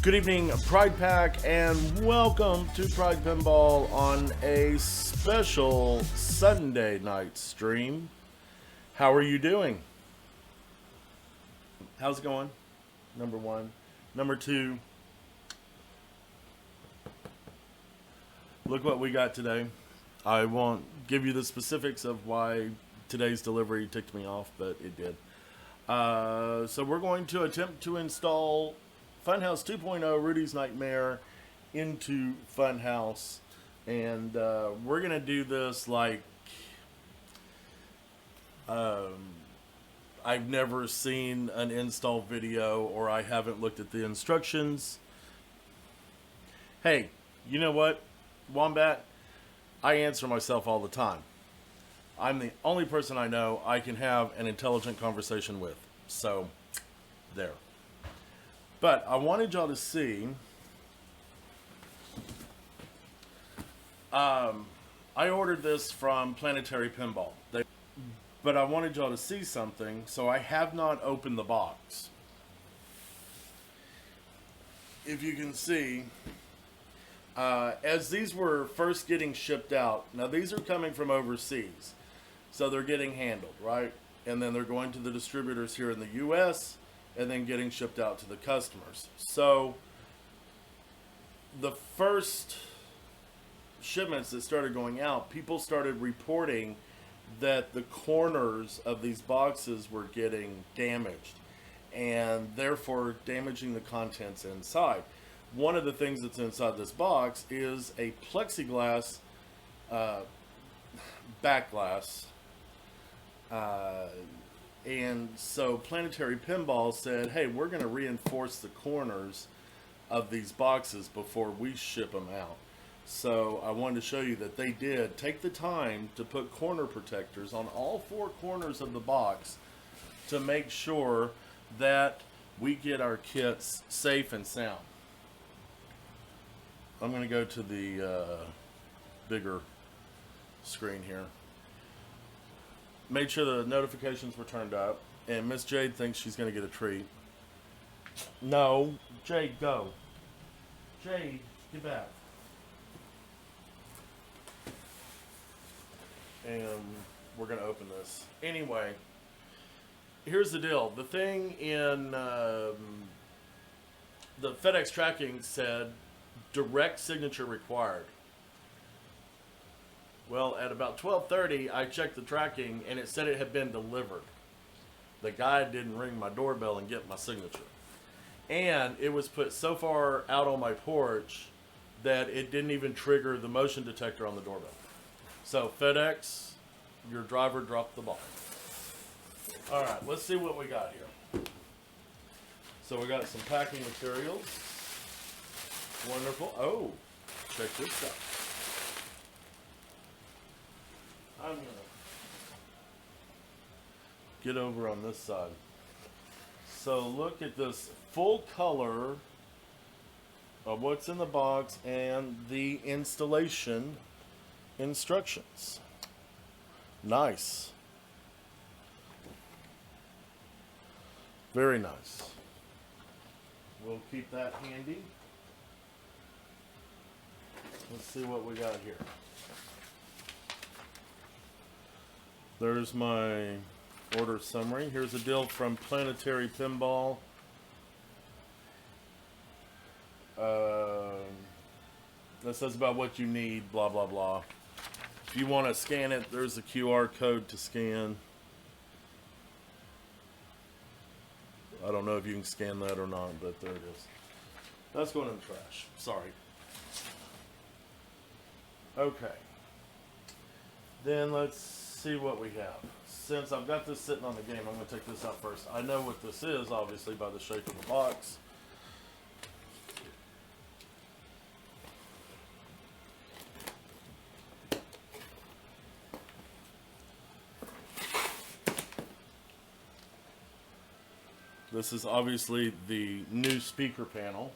Good evening, Pride Pack, and welcome to Pride Pinball on a special Sunday night stream. How are you doing? How's it going? Number one. Number two, look what we got today. I won't give you the specifics of why today's delivery ticked me off, but it did. So we're going to attempt to install Funhouse 2.0 Rudy's Nightmare into Funhouse, and we're going to do this like I've never seen an install video, or I haven't looked at the instructions. Hey, you know what, Wombat? I answer myself all the time. I'm the only person I know I can have an intelligent conversation with. So, there. But I wanted y'all to see, I ordered this from Planetary Pinball. But I wanted y'all to see something, so I have not opened the box. If you can see, as these were first getting shipped out, now these are coming from overseas, so they're getting handled, right? And then they're going to the distributors here in the US, and then getting shipped out to the customers. So the first shipments that started going out, people started reporting that the corners of these boxes were getting damaged, and therefore damaging the contents inside. One of the things that's inside this box is a plexiglass back glass. And so Planetary Pinball said, hey, we're going to reinforce the corners of these boxes before we ship them out. So I wanted to show you that they did take the time to put corner protectors on all four corners of the box to make sure that we get our kits safe and sound. I'm going to go to the bigger screen here. Made sure the notifications were turned up, and Miss Jade thinks she's going to get a treat. No, Jade, go. Jade, get back. And we're going to open this. Anyway, here's the deal. The thing in the FedEx tracking said direct signature required. Well, at about 12:30, I checked the tracking, and it said it had been delivered. The guy didn't ring my doorbell and get my signature. And it was put so far out on my porch that it didn't even trigger the motion detector on the doorbell. So, FedEx, your driver dropped the ball. All right, let's see what we got here. So, we got some packing materials. Wonderful. Oh, check this out. I'm going to get over on this side. So look at this full color of what's in the box and the installation instructions. Nice. Very nice. We'll keep that handy. Let's see what we got here. There's my order summary. Here's a deal from Planetary Pinball. That says about what you need, blah, blah, blah. If you want to scan it, there's a QR code to scan. I don't know if you can scan that or not, but there it is. That's going in the trash. Sorry. Okay. Then let's see what we have. Since I've got this sitting on the game, I'm going to take this out first. I know what this is, obviously, by the shape of the box. This is obviously the new speaker panel.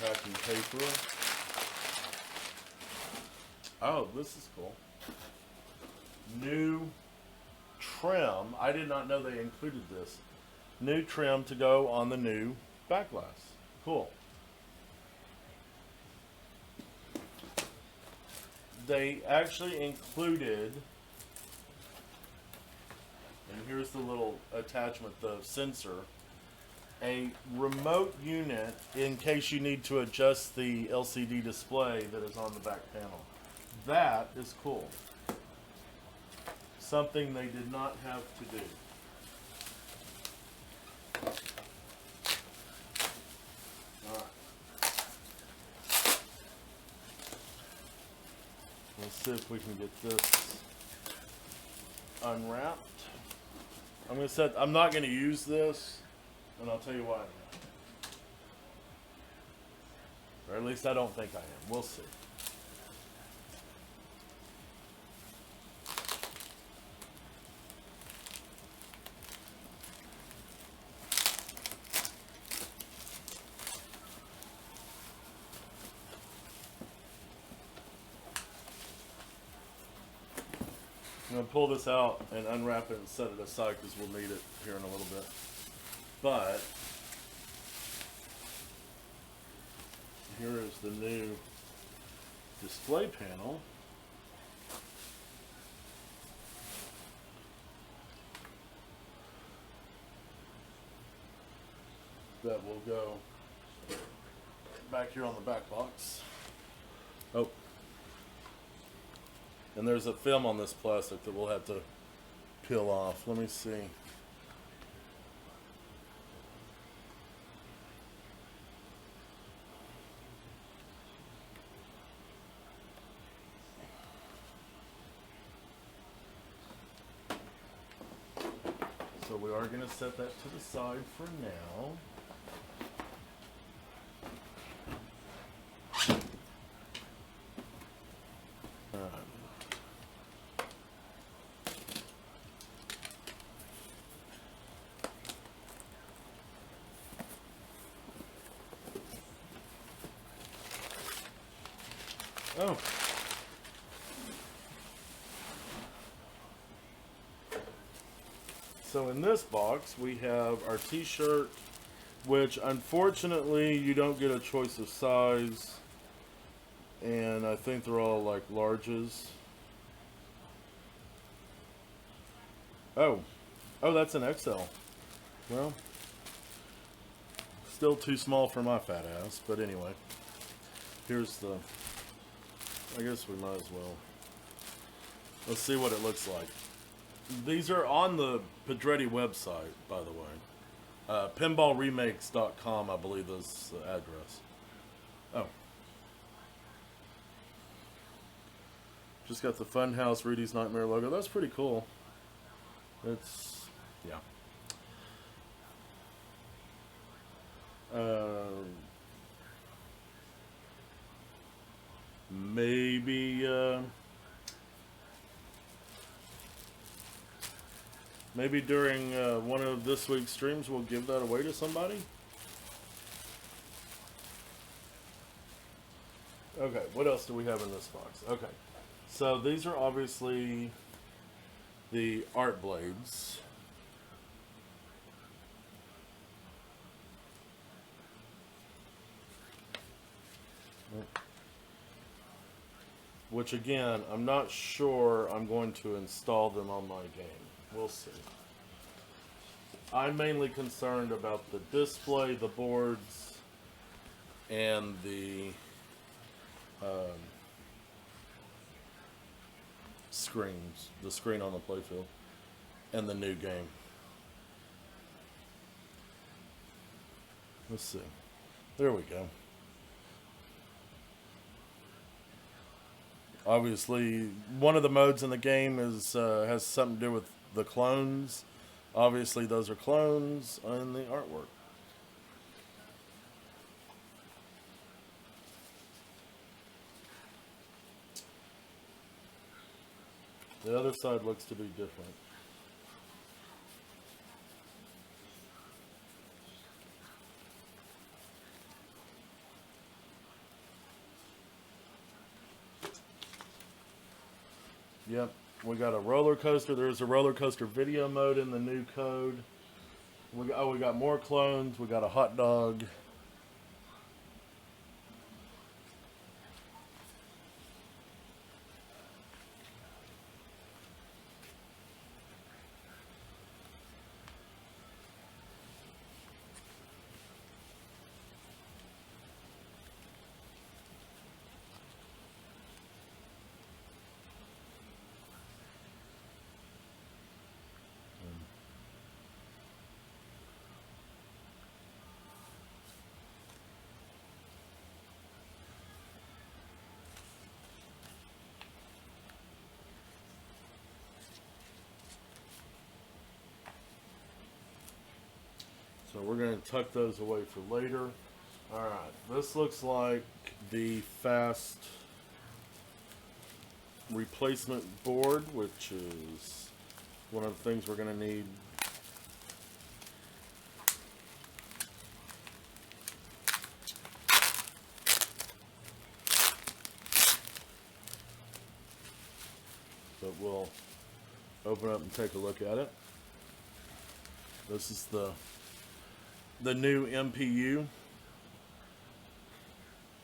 Packing paper. Oh, this is cool. New trim. I did not know they included this. New trim to go on the new back glass. Cool. They actually included, and here's the little attachment, the sensor, a remote unit in case you need to adjust the LCD display that is on the back panel. That is cool. Something they did not have to do. Alright. Let's see if we can get this unwrapped. I'm not going to use this, and I'll tell you why. Or at least I don't think I am. We'll see. I'm going to pull this out and unwrap it and set it aside because we'll need it here in a little bit. But here is the new display panel. That will go back here on the back box. Oh. And there's a film on this plastic that we'll have to peel off. Let me see. So we are going to set that to the side for now. Oh. So in this box we have our t-shirt, which unfortunately you don't get a choice of size, and I think they're all like larges. Oh, that's an XL. Well, still too small for my fat ass, but anyway, here's the, I guess we might as well. Let's see what it looks like. These are on the Pedretti website, by the way. Pinballremakes.com, I believe, is the address. Oh. Just got the Funhouse Rudy's Nightmare logo. That's pretty cool. It's, yeah. Maybe during one of this week's streams we'll give that away to somebody. Okay, what else do we have in this box? Okay, so these are obviously the art blades. Which again, I'm not sure I'm going to install them on my game. We'll see. I'm mainly concerned about the display, the boards, and the screens. The screen on the playfield. And the new game. Let's see. There we go. Obviously, one of the modes in the game is has something to do with the clones. Obviously, those are clones in the artwork. The other side looks to be different. Yep, We got a roller coaster. There's a roller coaster video mode in the new code. We got more clones. We got a hot dog. So we're going to tuck those away for later. Alright, this looks like the fast replacement board, which is one of the things we're going to need. But we'll open up and take a look at it. This is the new MPU.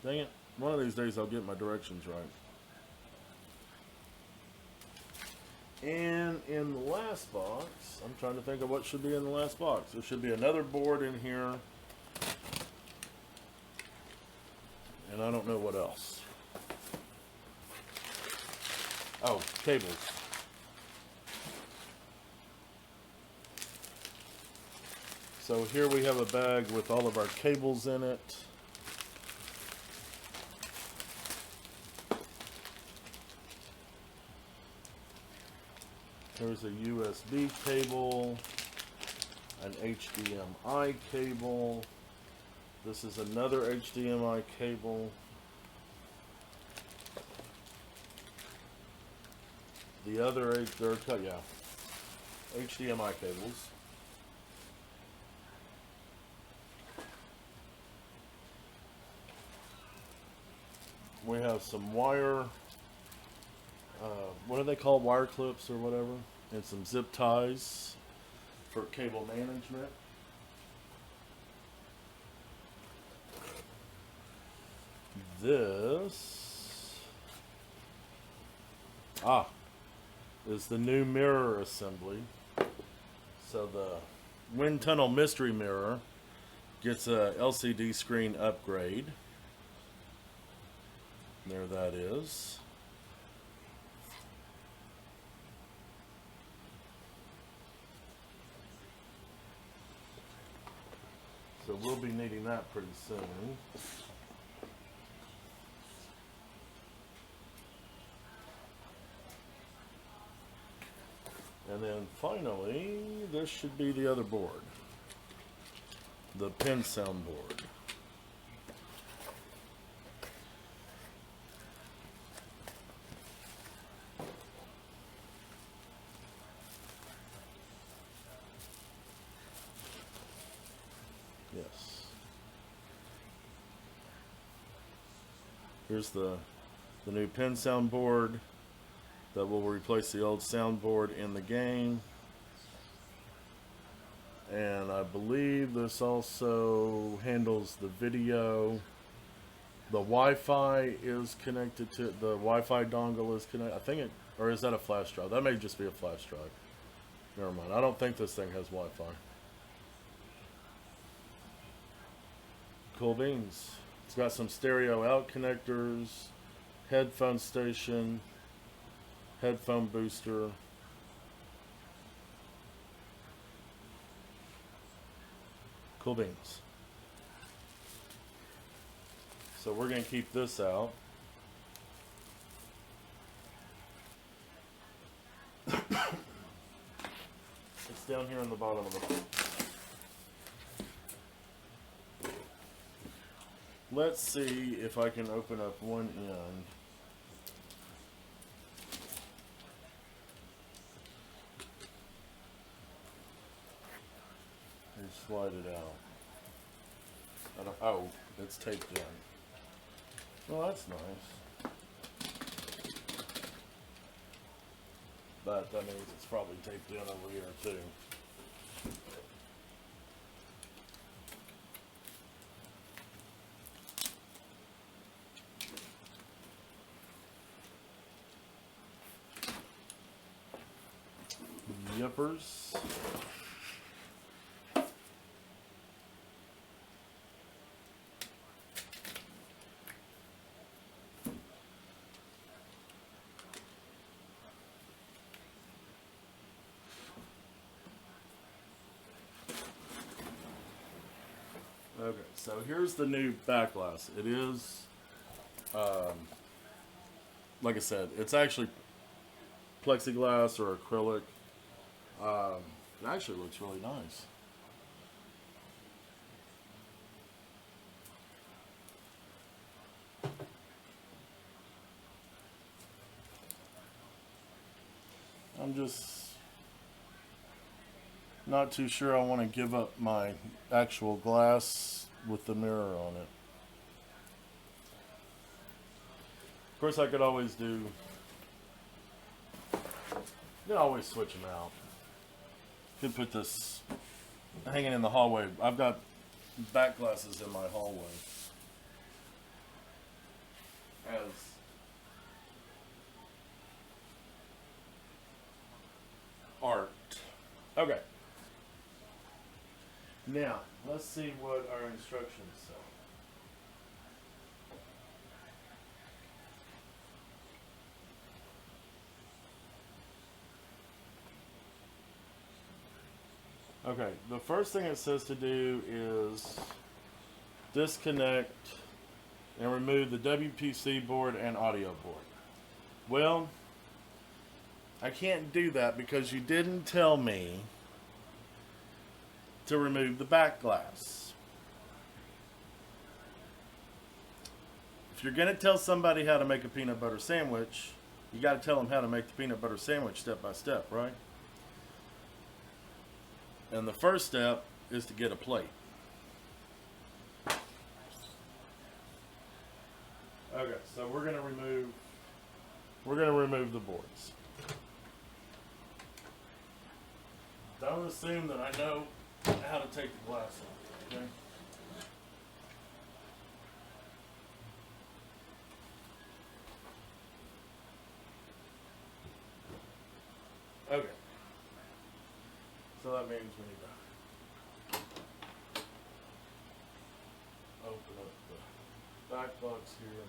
Dang it. One of these days I'll get my directions right. And in the last box, I'm trying to think of what should be in the last box. There should be another board in here. And I don't know what else. Oh, cables. So here we have a bag with all of our cables in it. There's a USB cable, an HDMI cable. This is another HDMI cable. The other HDMI cables. We have some wire, what do they call, wire clips or whatever, and some zip ties for cable management. This is the new mirror assembly. So the wind tunnel mystery mirror gets a LCD screen upgrade. There that is. So we'll be needing that pretty soon. And then finally, this should be the other board. The pin sound board. Yes. Here's the new pin sound board that will replace the old soundboard in the game. And I believe this also handles the video. The Wi-Fi is connected to, the Wi-Fi dongle is connected. I think it, or is that a flash drive? That may just be a flash drive. Never mind. I don't think this thing has Wi-Fi. Cool beans. It's got some stereo out connectors, headphone station, headphone booster. Cool beans. So we're going to keep this out. It's down here on the bottom of the box. Let's see if I can open up one end. And slide it out. Oh, it's taped in. Well, that's nice. but that means it's probably taped in over here too. Yippers. Okay, so here's the new back glass. It is, like I said, it's actually plexiglass or acrylic. It actually looks really nice. I'm just not too sure I want to give up my actual glass with the mirror on it. Of course, I could always do, you can always switch them out. Could put this hanging in the hallway. I've got back glasses in my hallway as art. Okay. Now, let's see what our instructions say. Okay, the first thing it says to do is disconnect and remove the WPC board and audio board. Well, I can't do that because you didn't tell me to remove the back glass. If you're going to tell somebody how to make a peanut butter sandwich, you got to tell them how to make the peanut butter sandwich step by step, right? And the first step is to get a plate. Okay, so we're going to remove the boards. Don't assume that I know how to take the glass off, okay? Okay. So that means we need to open up the back box here.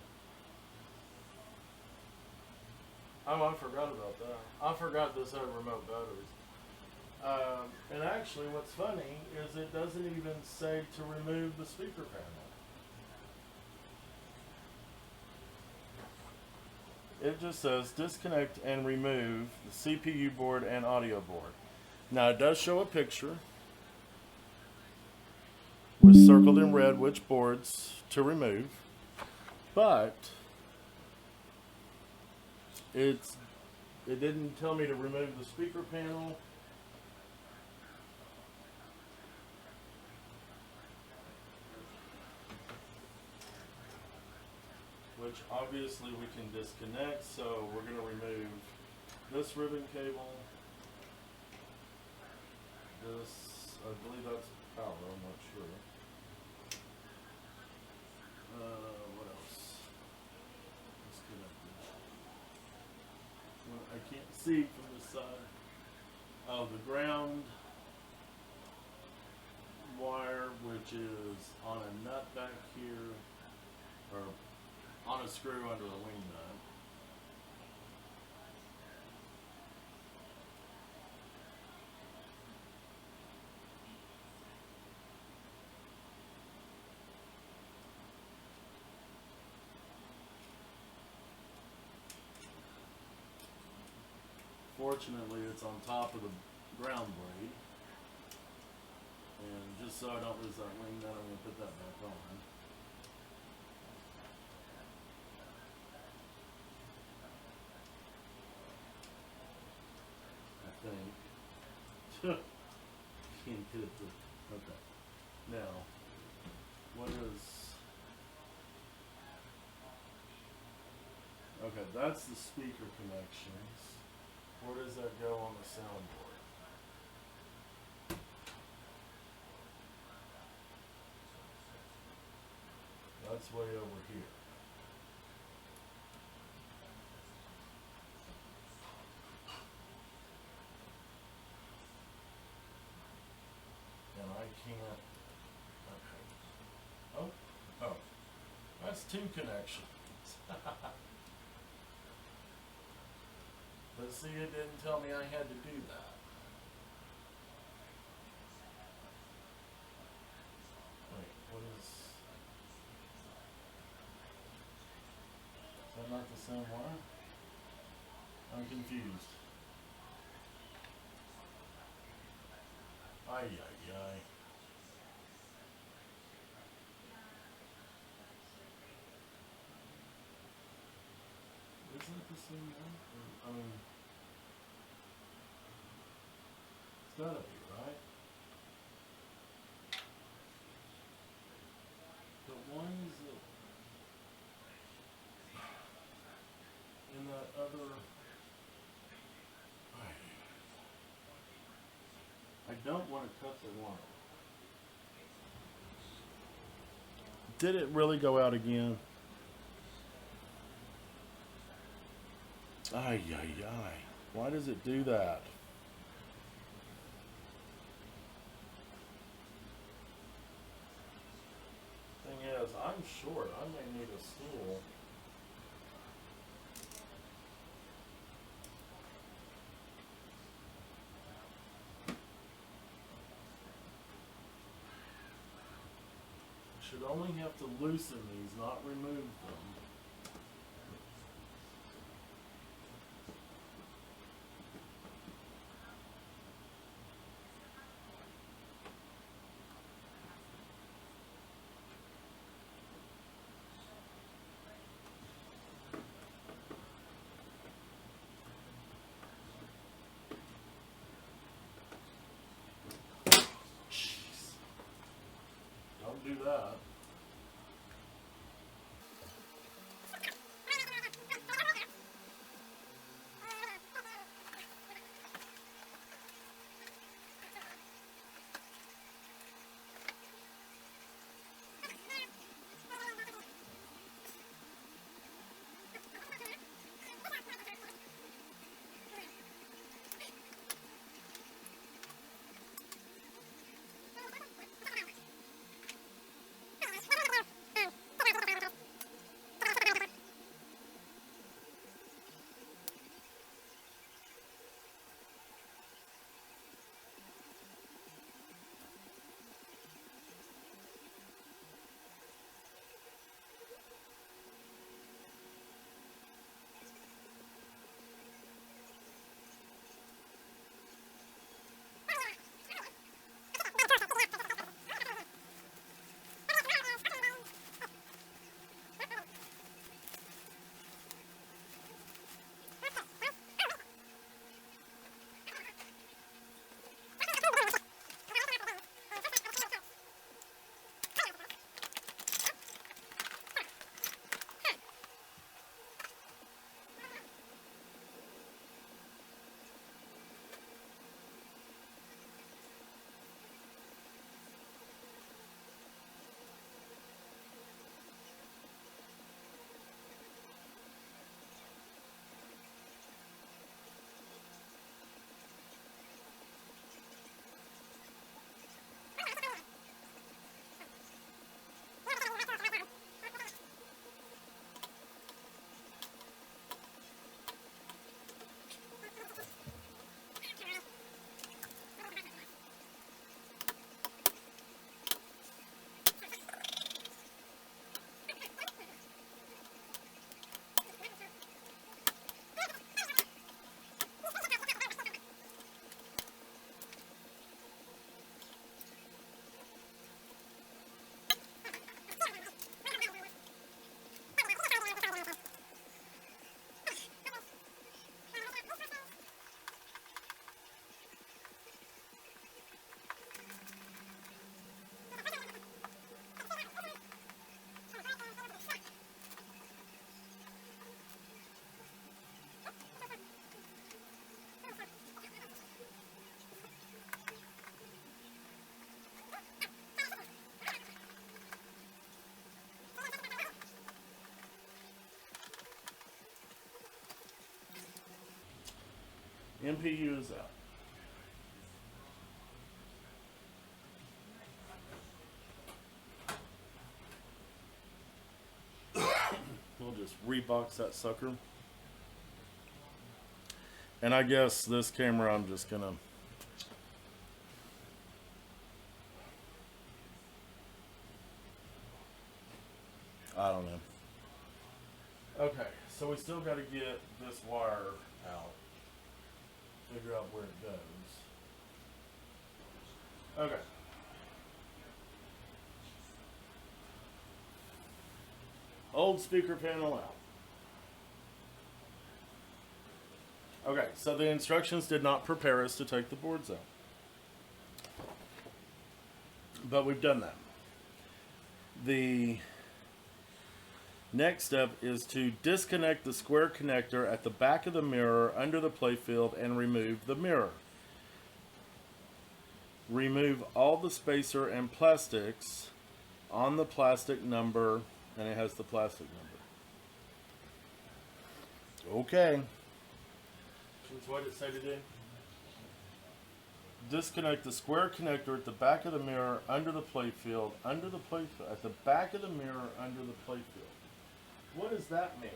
Oh, I forgot about that. I forgot this had remote batteries. And actually, what's funny is it doesn't even say to remove the speaker panel. It just says disconnect and remove the CPU board and audio board. Now it does show a picture with circled in red which boards to remove, but it didn't tell me to remove the speaker panel. Which obviously we can disconnect, so we're going to remove this ribbon cable. This, I believe that's power, I'm not sure. What else? Disconnected. Well, I can't see from this side. Oh, the ground wire, which is on a nut back here, or on a screw under the wing nut. Fortunately, it's on top of the ground blade. And just so I don't lose that wing nut, I'm going to put that back on. Can't get it to, okay. Now, what is, okay, that's the speaker connections. Where does that go on the soundboard? That's way over here. And I can't. Okay. Oh, oh. That's two connections. But see, it didn't tell me I had to do that. Wait, what is that not the same one? I'm confused. Ay, ay, ay. Isn't it the same one? I mean, it's gotta be, right? But why is it in that other? I don't want to cut the wire. Did it really go out again? Ay, ay, ay. Why does it do that? Thing is, I'm short. I may need a stool. Should only have to loosen these, not remove them. Jeez. Don't do that. MPU is out. We'll just rebox that sucker. And I guess this camera I'm just gonna I don't know. Okay, so we still got to get this wire out. Figure out where it goes. Okay. Old speaker panel out. Okay, so the instructions did not prepare us to take the boards out. But we've done that. The next step is to disconnect the square connector at the back of the mirror under the playfield and remove the mirror. Remove all the spacer and plastics on the plastic number, and it has the plastic number. Okay. What did it say to do? Disconnect the square connector at the back of the mirror under the playfield, at the back of the mirror under the playfield. What does that mean?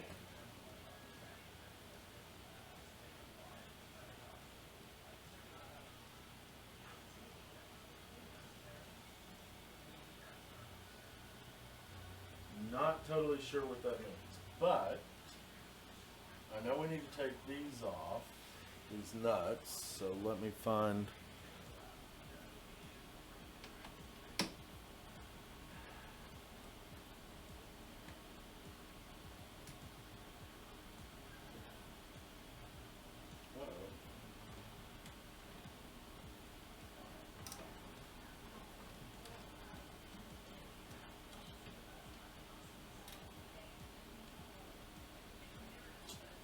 Not totally sure what that means, but I know we need to take these off, these nuts, so let me find.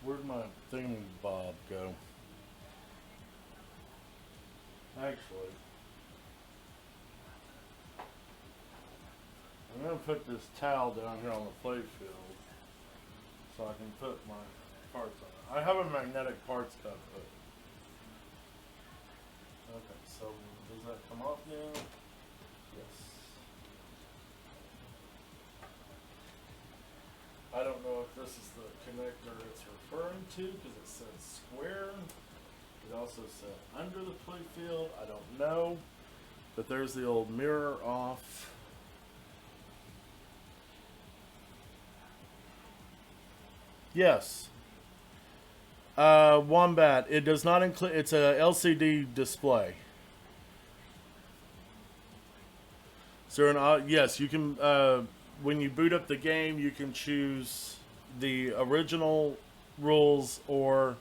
Where'd my thingamabob go? Actually, I'm going to put this towel down here on the play field so I can put my parts on it. I have a magnetic parts cup, but okay, so does that come off now? Yes. I don't know if this is the connector it's referring to because it says square. It also said under the playfield. I don't know. But there's the old mirror off. Yes. Wombat. It does not include. It's a LCD display. So yes, you can. When you boot up the game, you can choose the original rules or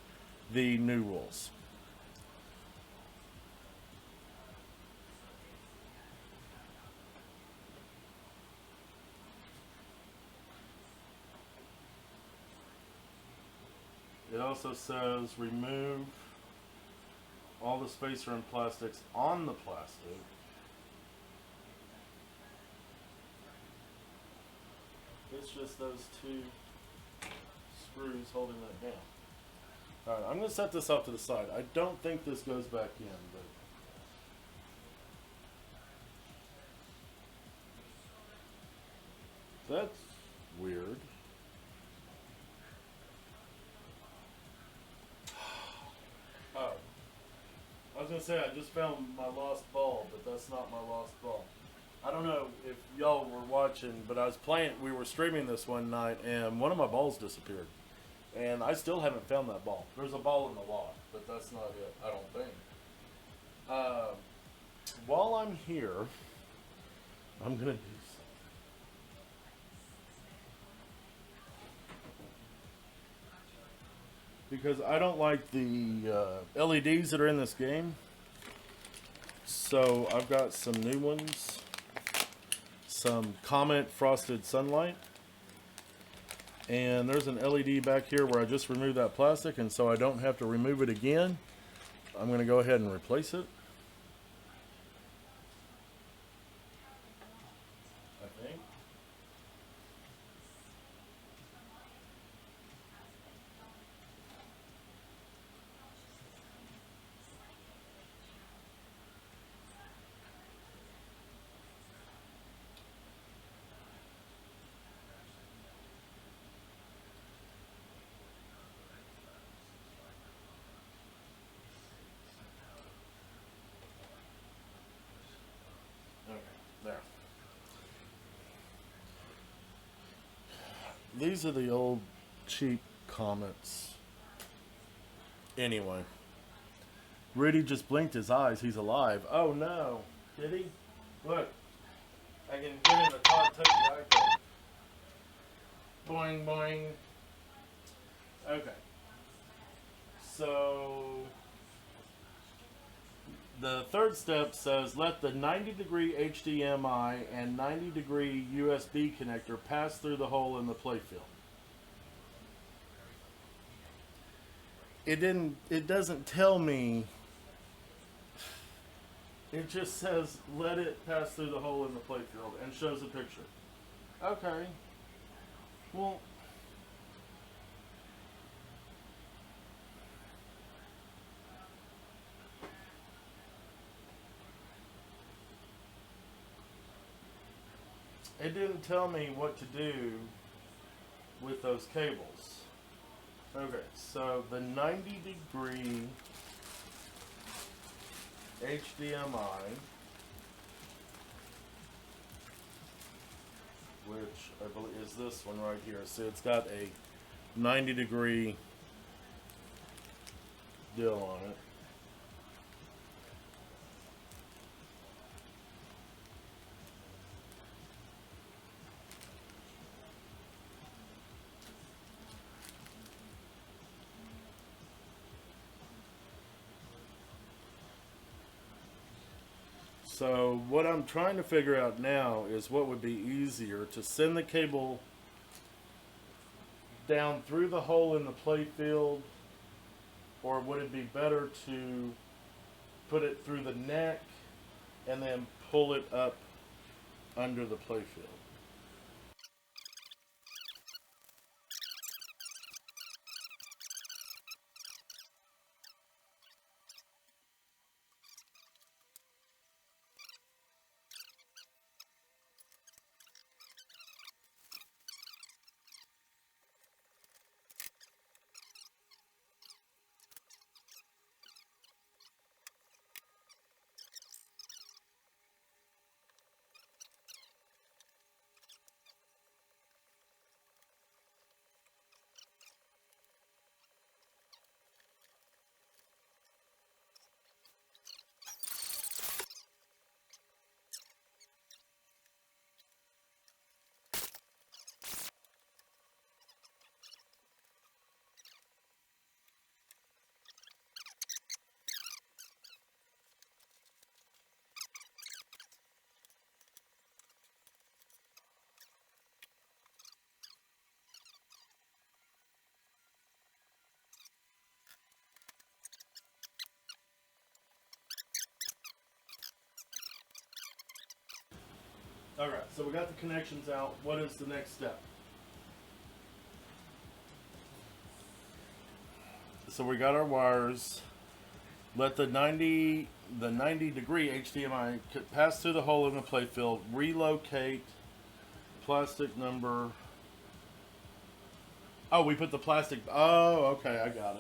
the new rules. It also says remove all the spacer and plastics on the plastic. It's just those two screws holding that down. Alright, I'm going to set this off to the side. I don't think this goes back in, but that's weird. Oh, I was going to say I just found my lost ball, but that's not my lost ball. I don't know if y'all were watching, but I was playing, we were streaming this one night, and one of my balls disappeared. And I still haven't found that ball. There's a ball in the lock, but that's not it, I don't think. While I'm here, I'm going to do something. Because I don't like the LEDs that are in this game. So I've got some new ones. Some Comet Frosted Sunlight. And there's an LED back here where I just removed that plastic, and so I don't have to remove it again. I'm going to go ahead and replace it. I think. These are the old cheap comments. Anyway, Rudy just blinked his eyes. He's alive. Oh no. Did he? Look. I can get in the car and touch the iPhone. Boing, boing. Okay. So, the third step says let the 90-degree HDMI and 90-degree USB connector pass through the hole in the playfield. It doesn't tell me. It just says let it pass through the hole in the playfield and shows a picture. Okay. Well, it didn't tell me what to do with those cables. Okay, so the 90-degree HDMI, which I believe is this one right here. So it's got a 90-degree deal on it. So what I'm trying to figure out now is what would be easier, to send the cable down through the hole in the playfield, or would it be better to put it through the neck and then pull it up under the playfield? Alright, so we got the connections out. What is the next step? So we got our wires. Let the 90 degree HDMI pass through the hole in the playfield. Relocate plastic number. Oh, we put the plastic. Oh, okay, I got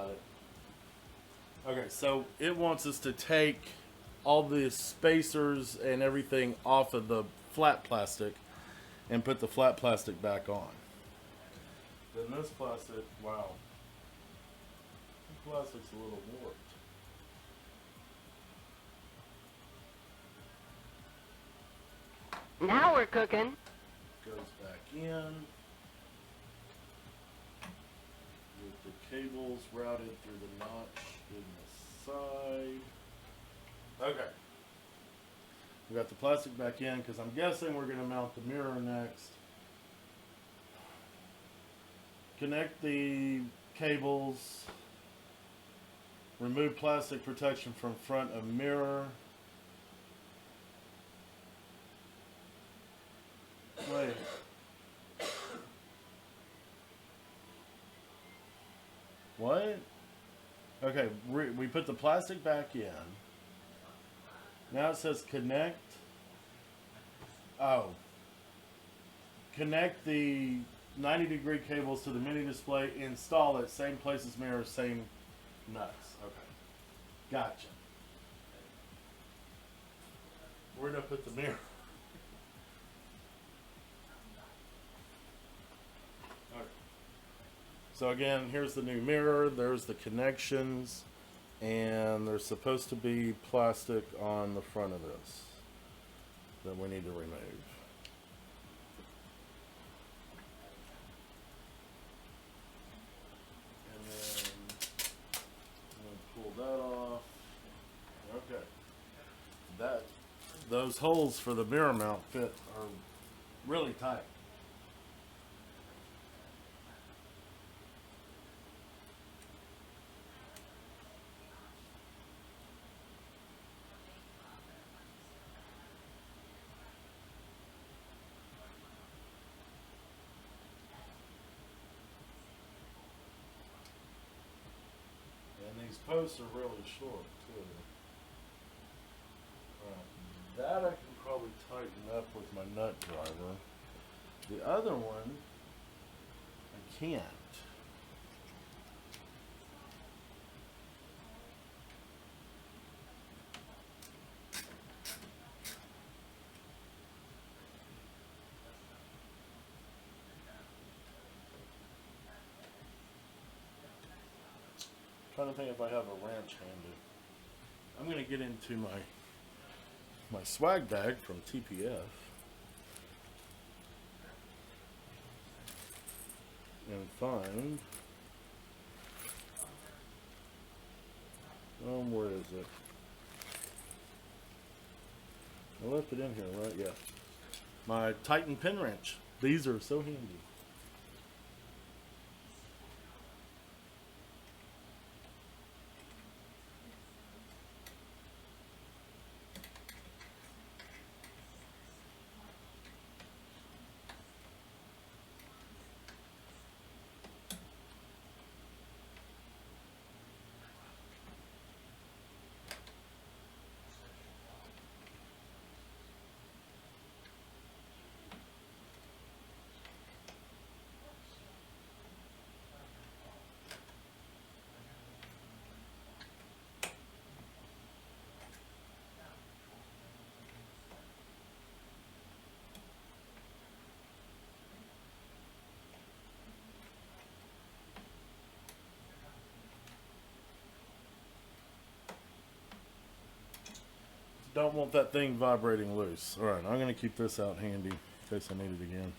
it. Okay, so it wants us to take all the spacers and everything off of the flat plastic and put the flat plastic back on. Then this plastic, wow. The plastic's a little warped. Now we're cooking. Goes back in. With the cables routed through the notch in the side. Okay. We got the plastic back in because I'm guessing we're going to mount the mirror next. Connect the cables. Remove plastic protection from front of mirror. Wait. What? Okay, we put the plastic back in. Now it says connect. Oh. Connect the 90-degree cables to the mini display. Install it. Same place as mirror, same nuts. Okay. Gotcha. Where did I put the mirror? So again, here's the new mirror. There's the connections, and there's supposed to be plastic on the front of this that we need to remove. And then I'm gonna pull that off. Okay. Those holes for the mirror mount fit are really tight. And these posts are really short too. That I can probably tighten up with my nut driver. The other one, I can't. Trying to think if I have a wrench handy. I'm gonna get into my swag bag from TPF and find, where is it? I left it in here, right? Yeah. My Titan pin wrench. These are so handy. Don't want that thing vibrating loose. Alright, I'm going to keep this out handy in case I need it again.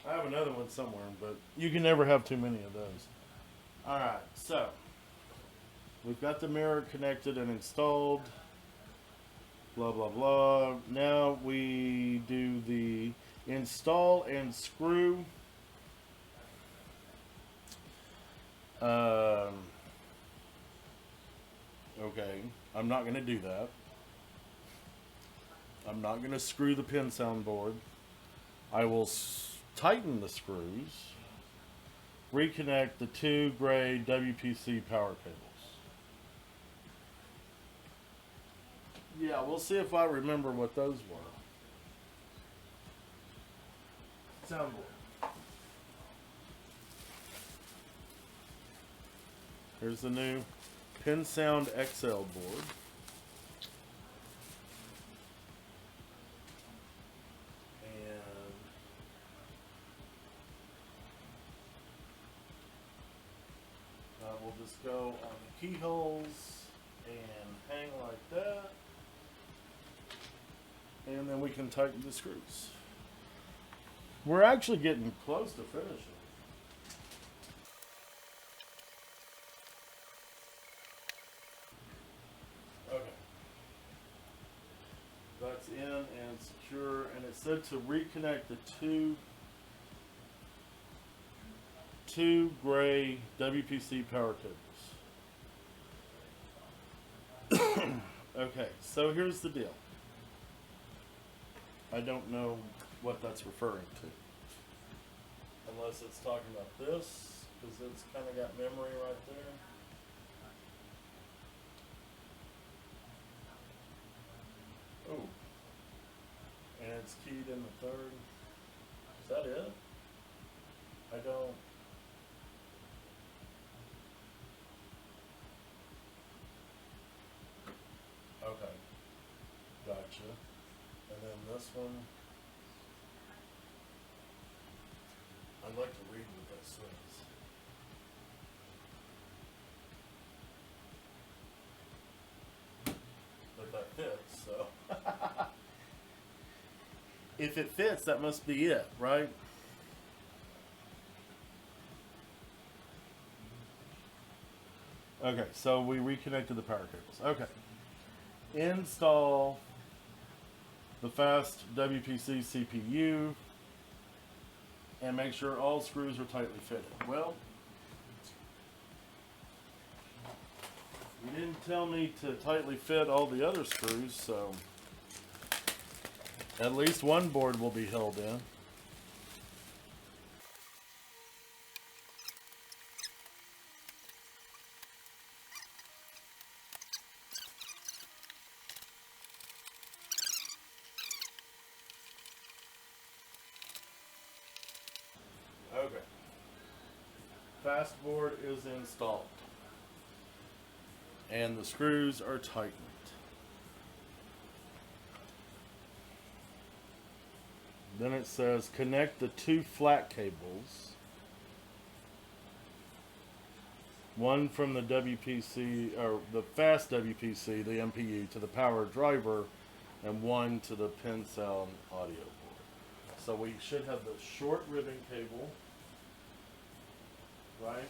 I have another one somewhere, but you can never have too many of those. Alright, so we've got the mirror connected and installed. Blah, blah, blah. Now we do the install and screw. Okay, I'm not going to do that. I'm not going to screw the pin sound board. I will tighten the screws, reconnect the two gray WPC power cables. Yeah, we'll see if I remember what those were. Sound board. Here's the new Pin Sound XL board. And we'll just go on the keyholes and hang like that. And then we can tighten the screws. We're actually getting close to finishing. That's in and secure, and it said to reconnect the two gray WPC power cables. Okay, so here's the deal. I don't know what that's referring to, unless it's talking about this, because it's kind of got memory right there. Oh, and it's keyed in the third. Is that it? I don't. Okay, gotcha. And then this one. I'd like to read what that says. But that fits, so. If it fits, that must be it, right? Okay, so we reconnected the power cables. Okay. Install the fast WPC CPU and make sure all screws are tightly fitted. Well, you didn't tell me to tightly fit all the other screws, so at least one board will be held in. Okay. Fast board is installed. And the screws are tightened. Then it says connect the two flat cables. One from the WPC, or the fast WPC, the MPU, to the power driver, and one to the pin sound audio board. So we should have the short ribbon cable, right?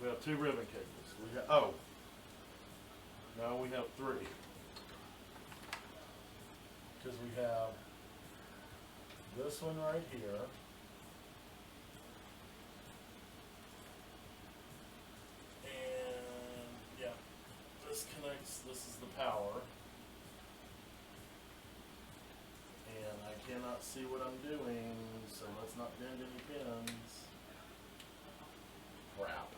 We have two ribbon cables. We have, oh, now we have three. Because we have this one right here. And yeah, this connects, this is the power. And I cannot see what I'm doing, so let's not bend any pins. Crap.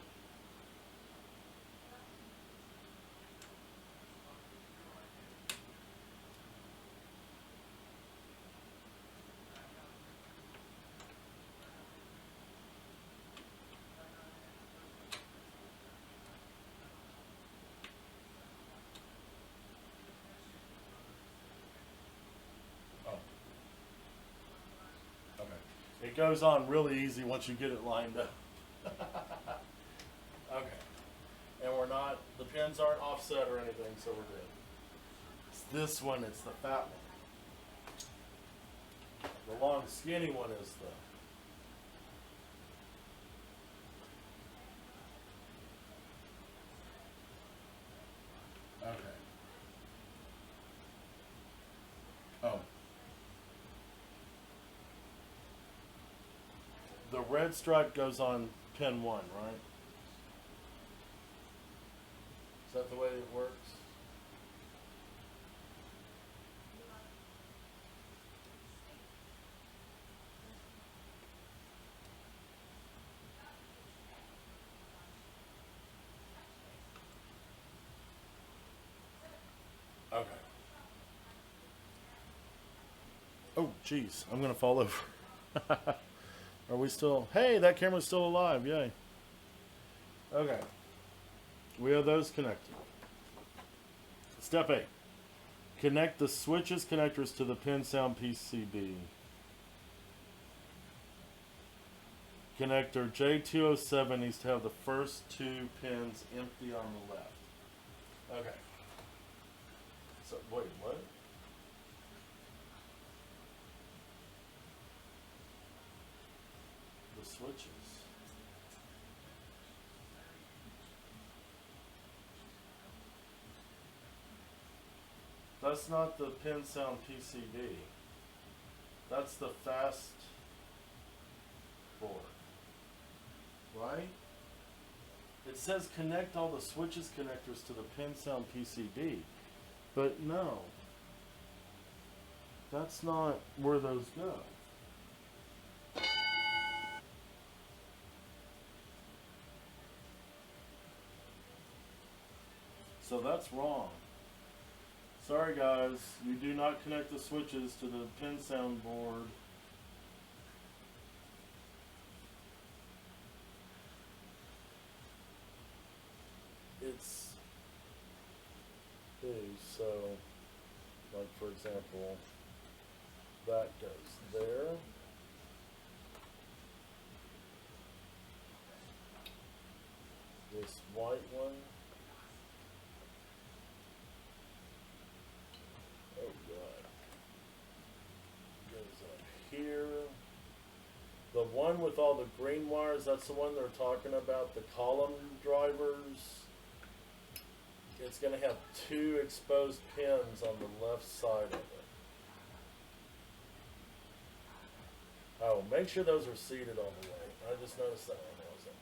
It goes on really easy once you get it lined up. Okay. And we're not, the pins aren't offset or anything, so we're good. It's this one, it's the fat one. The long skinny one is the... Okay. Oh. The red stripe goes on pin 1, right? Is that the way it works? Okay. Oh, geez, I'm gonna fall over. Are we still? Hey, that camera's still alive. Yay. Okay. We have those connected. Step 8. Connect the switches connectors to the pin sound PCB. Connector J207 needs to have the first two pins empty on the left. Okay. So, wait, what? Switches. That's not the pin sound PCB. That's the fast board. Right? It says connect all the switches connectors to the pin sound PCB. But no. That's not where those go. So that's wrong. Sorry guys, you do not connect the switches to the pin sound board. It's big, so Like for example, that goes there. This white one. Oh god. Goes up here. The one with all the green wires, that's the one they're talking about, the column drivers. It's going to have 2 exposed pins on the left side of it. Oh, make sure those are seated all the way. I just noticed that one wasn't.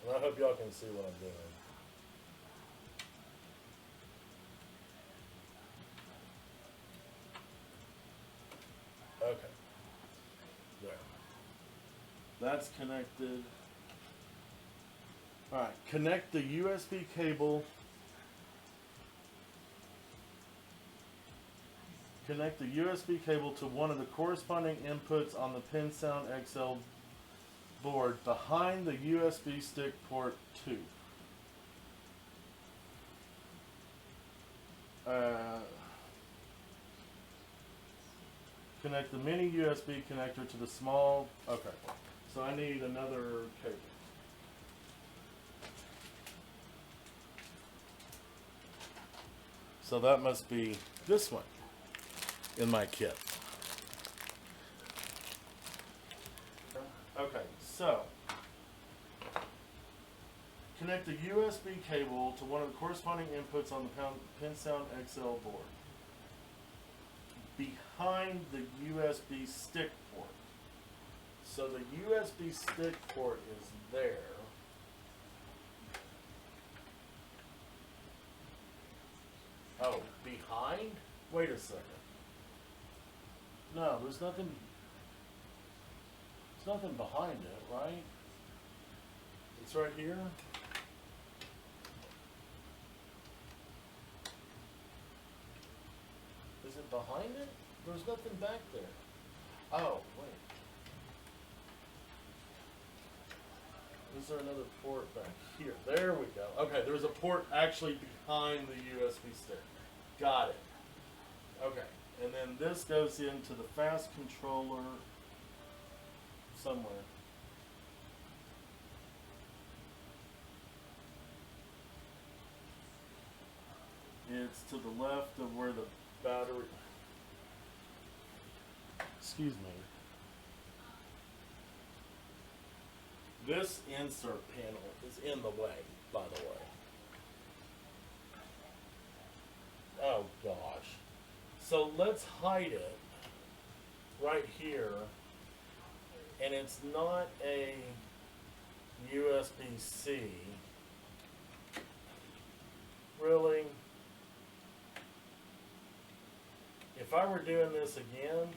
And I hope y'all can see what I'm doing. Okay. There. That's connected. Alright, connect the USB cable. Connect the USB cable to one of the corresponding inputs on the PinSound XL board behind the USB stick port 2. Connect the mini USB connector to the small. Okay, so I need another cable. So that must be this one in my kit. Okay, so connect the USB cable to one of the corresponding inputs on the PinSound XL board behind the USB stick port. So the USB stick port is there. Oh, behind? Wait a second. No, there's nothing behind it, right? It's right here. Is it behind it? There's nothing back there. Oh, wait. Is there another port back here? There we go. Okay, there's a port actually behind the USB stick. Got it. Okay, and then this goes into the fast controller somewhere. It's to the left of where the battery... Excuse me. This insert panel is in the way, by the way. Oh gosh. So let's hide it right here. And it's not a USB-C. Really? If I were doing this again,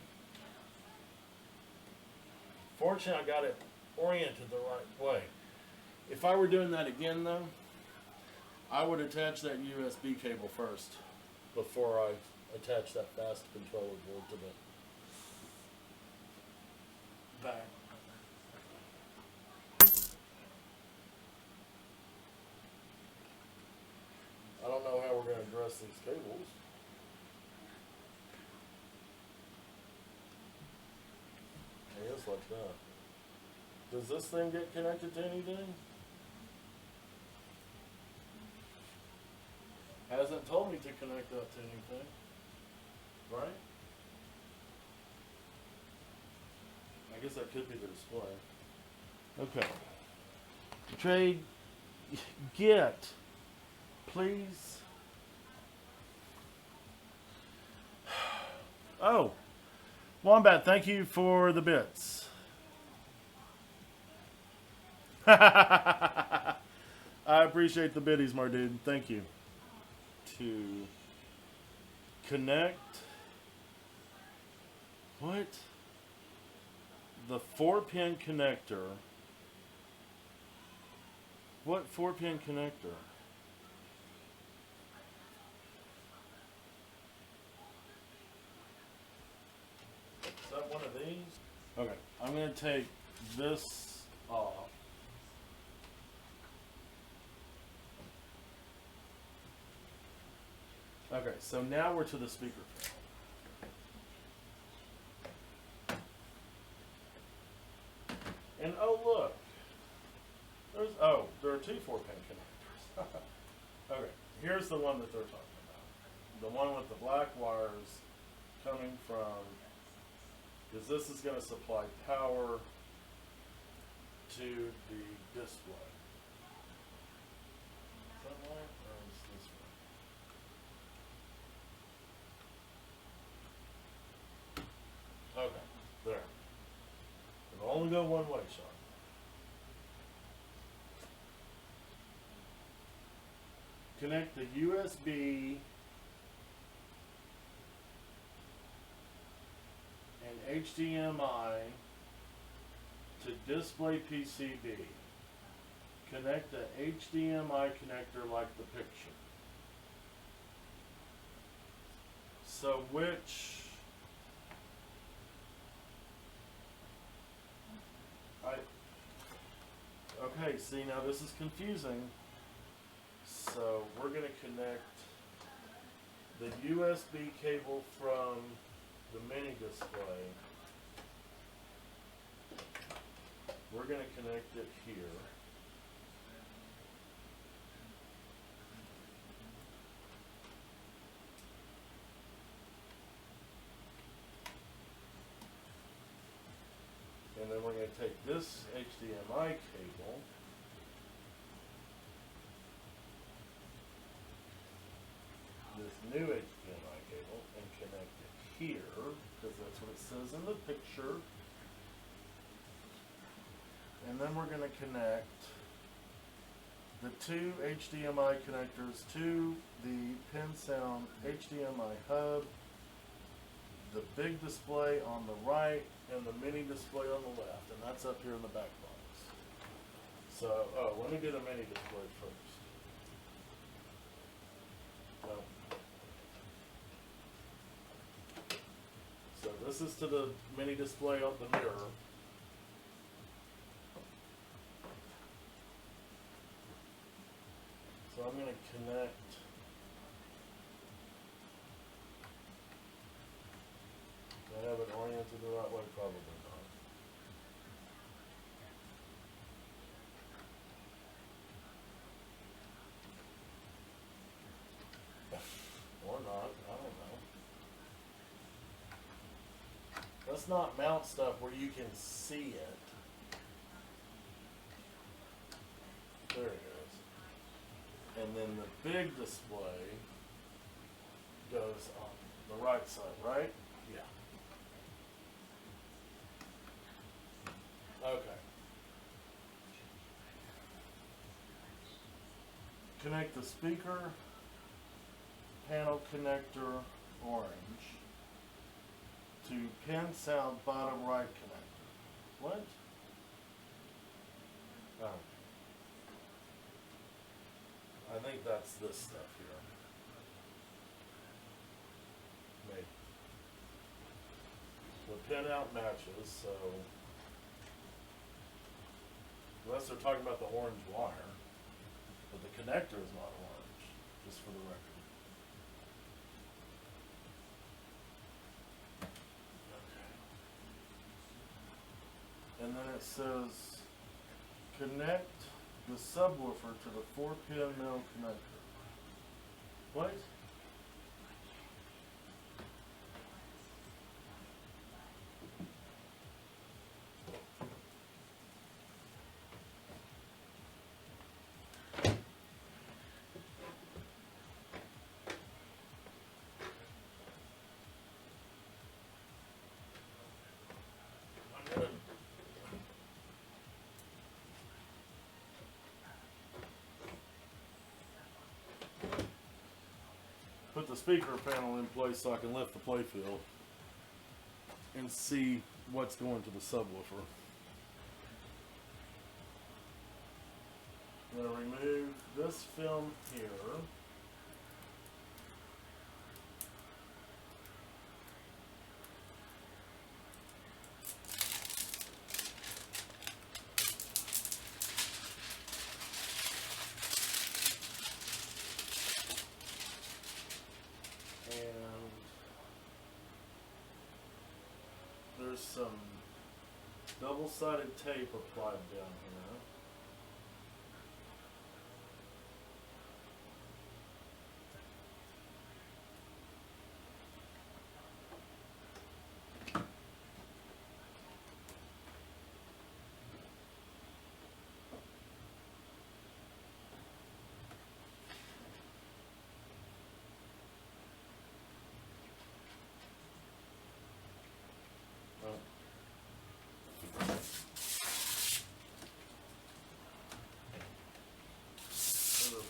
fortunately I got it oriented the right way. If I were doing that again though, I would attach that USB cable first before I attach that fast controller board to the back. I don't know how we're going to address these cables. I guess like that. Does this thing get connected to anything? Hasn't told me to connect that to anything. Right? I guess that could be the display. Okay. Trade, get, please. Oh, Wombat, thank you for the bits. I appreciate the biddies, my dude. Thank you. To connect what? The 4-pin connector. What 4-pin connector? Is that one of these? Okay, I'm going to take this off. Okay, so now we're to the speaker panel. And oh look, there are two 4-pin connectors. Okay, here's the one that they're talking about. The one with the black wires coming from, because this is going to supply power to the display. Is that right, or is this right? Okay, there. It'll only go one way, Sean. Connect the USB and HDMI to display PCB. Connect the HDMI connector like the picture. So which okay, see, now this is confusing. So we're going to connect the USB cable from the mini display. We're going to connect it here. And then we're going to take this HDMI cable, this new HDMI cable, and connect it here, because that's what it says in the picture. And then we're going to connect the two HDMI connectors to the PinSound HDMI hub, the big display on the right, and the mini display on the left, and that's up here in the back box. So, let me do the mini display first. So this is to the mini display of the mirror. So I'm going to connect I have it oriented the right way, probably not. Or not, I don't know. Let's not mount stuff where you can see it. There it is. And then the big display goes on the right side, right? Yeah. Okay. Connect the speaker panel connector orange to PinSound bottom right connector. What? Oh. I think that's this stuff here. Maybe. The pinout matches, so unless they're talking about the orange wire, but the connector is not orange, just for the record. Okay. And then it says connect the subwoofer to the 4-pin male connector. What? Put the speaker panel in place so I can lift the playfield and see what's going to the subwoofer. I'm going to remove this film here. there's some double-sided tape applied down here.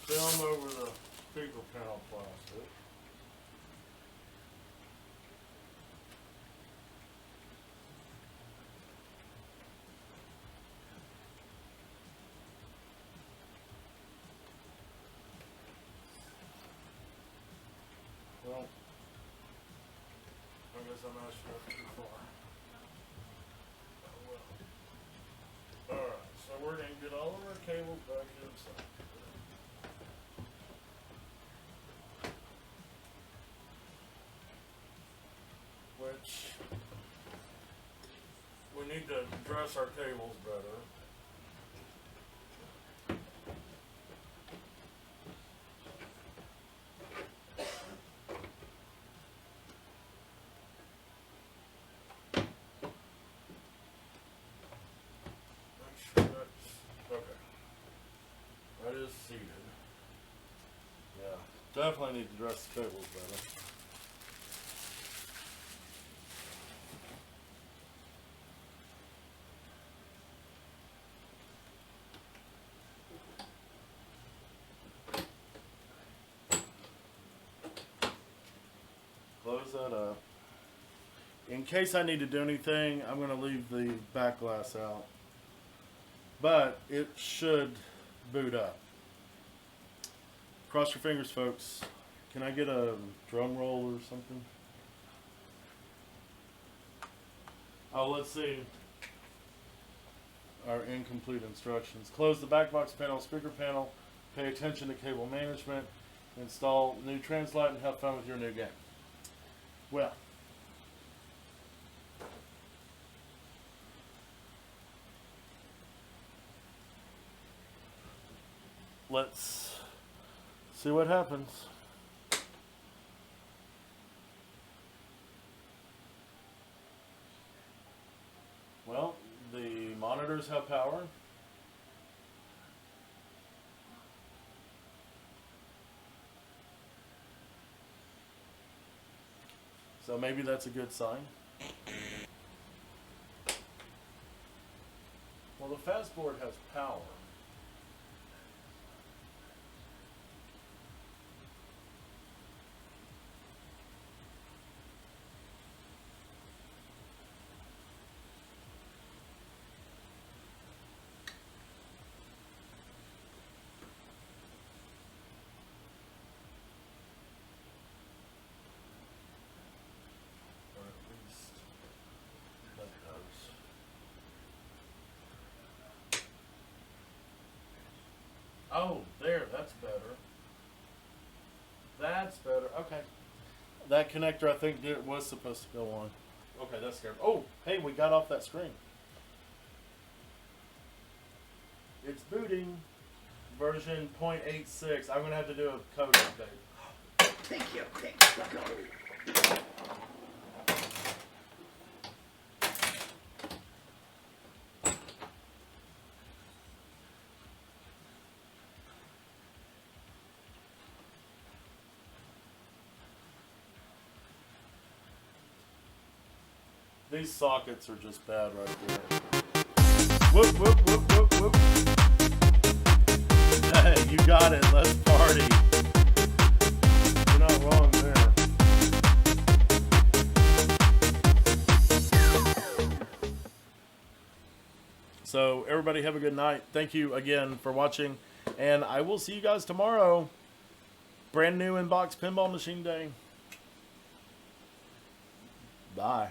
Film over the speaker panel plastic. Well, I guess I'm not sure too far. Oh well. Alright, so we're going to get all of our cables back inside. Which we need to dress our cables better. Make sure that's okay. That is seated. Yeah, definitely need to dress the cables better. Close that up. In case I need to do anything, I'm going to leave the back glass out. But it should boot up. Cross your fingers, folks. Can I get a drum roll or something? Oh, let's see. Our incomplete instructions. Close the back box panel, speaker panel. Pay attention to cable management. Install new translite and have fun with your new game. Well, let's see what happens. Well, the monitors have power. So maybe that's a good sign. Well, the fast board has power. Oh, there, that's better. That's better. Okay. That connector, I think, was supposed to go on. Okay, that's scared. Oh, hey, we got off that screen. It's booting. Version 0.86. I'm going to have to do a code update. Thank you. Okay. These sockets are just bad right there. Whoop, whoop, whoop, whoop, whoop. Hey, you got it. Let's party. You're not wrong there. So, everybody have a good night. Thank you again for watching. And I will see you guys tomorrow. Brand new in-box pinball machine day. Bye.